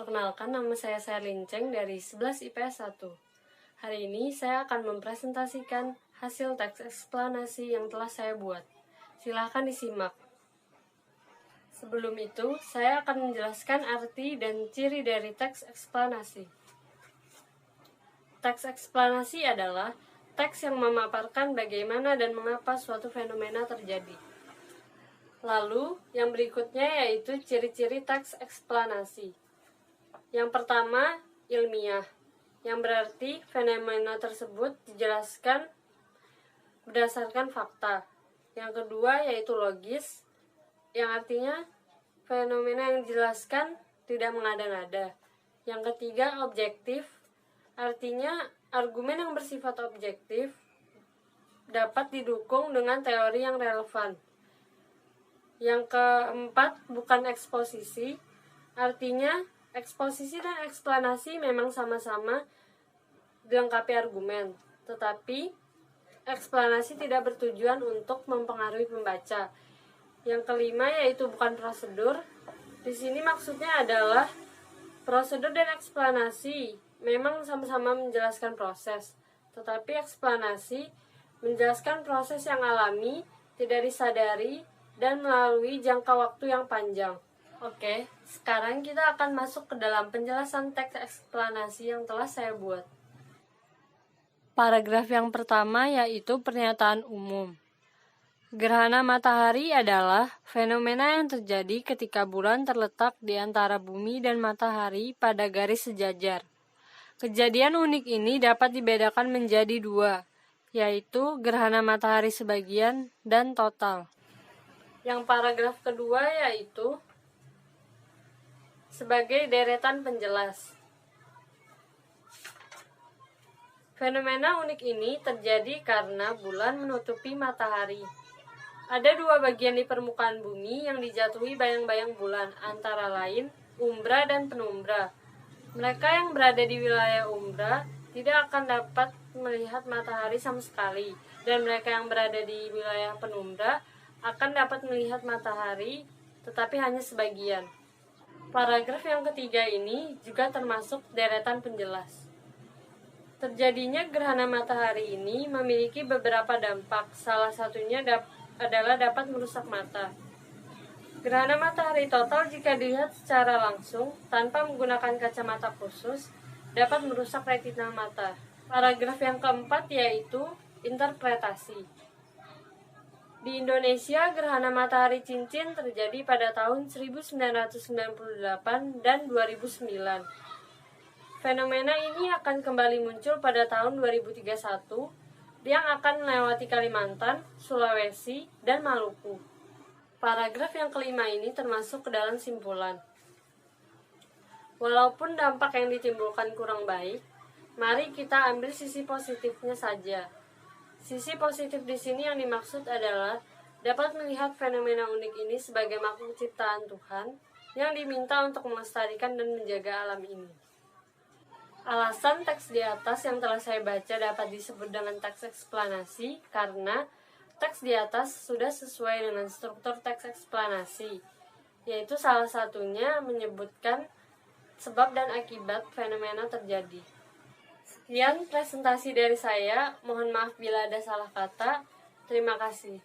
Perkenalkan, nama saya Sherlyn Cheng dari 11 IPS 1. Hari ini saya akan mempresentasikan hasil teks eksplanasi yang telah saya buat. Silakan disimak. Sebelum itu, saya akan menjelaskan arti dan ciri dari teks eksplanasi. Teks eksplanasi adalah teks yang memaparkan bagaimana dan mengapa suatu fenomena terjadi. Lalu, yang berikutnya yaitu ciri-ciri teks eksplanasi. Yang pertama, ilmiah, yang berarti fenomena tersebut dijelaskan berdasarkan fakta. Yang kedua yaitu logis, yang artinya fenomena yang dijelaskan tidak mengada-ngada. Yang ketiga, objektif, artinya argumen yang bersifat objektif dapat didukung dengan teori yang relevan. Yang keempat, bukan eksposisi, artinya eksposisi dan eksplanasi memang sama-sama dilengkapi argumen, tetapi eksplanasi tidak bertujuan untuk mempengaruhi pembaca. Yang kelima yaitu bukan prosedur. Di sini maksudnya adalah prosedur dan eksplanasi memang sama-sama menjelaskan proses, tetapi eksplanasi menjelaskan proses yang alami, tidak disadari, dan melalui jangka waktu yang panjang. Oke, sekarang kita akan masuk ke dalam penjelasan teks eksplanasi yang telah saya buat. Paragraf yang pertama yaitu pernyataan umum. Gerhana matahari adalah fenomena yang terjadi ketika bulan terletak di antara bumi dan matahari pada garis sejajar. Kejadian unik ini dapat dibedakan menjadi dua, yaitu gerhana matahari sebagian dan total. Yang paragraf kedua yaitu sebagai deretan penjelas. Fenomena unik ini terjadi karena bulan menutupi matahari. Ada dua bagian di permukaan bumi yang dijatuhi bayang-bayang bulan, antara lain umbra dan penumbra. Mereka yang berada di wilayah umbra tidak akan dapat melihat matahari sama sekali, dan mereka yang berada di wilayah penumbra akan dapat melihat matahari, tetapi hanya sebagian. Paragraf yang ketiga ini juga termasuk deretan penjelas. Terjadinya gerhana matahari ini memiliki beberapa dampak, salah satunya adalah dapat merusak mata. Gerhana matahari total jika dilihat secara langsung, tanpa menggunakan kacamata khusus, dapat merusak retina mata. Paragraf yang keempat yaitu interpretasi. Di Indonesia, gerhana matahari cincin terjadi pada tahun 1998 dan 2009. Fenomena ini akan kembali muncul pada tahun 2031 yang akan melewati Kalimantan, Sulawesi, dan Maluku. Paragraf yang kelima ini termasuk ke dalam simpulan. Walaupun dampak yang ditimbulkan kurang baik, mari kita ambil sisi positifnya saja. Sisi positif di sini yang dimaksud adalah dapat melihat fenomena unik ini sebagai makhluk ciptaan Tuhan yang diminta untuk melestarikan dan menjaga alam ini. Alasan teks di atas yang telah saya baca dapat disebut dengan teks eksplanasi karena teks di atas sudah sesuai dengan struktur teks eksplanasi, yaitu salah satunya menyebutkan sebab dan akibat fenomena terjadi. Sekian presentasi dari saya, mohon maaf bila ada salah kata. Terima kasih.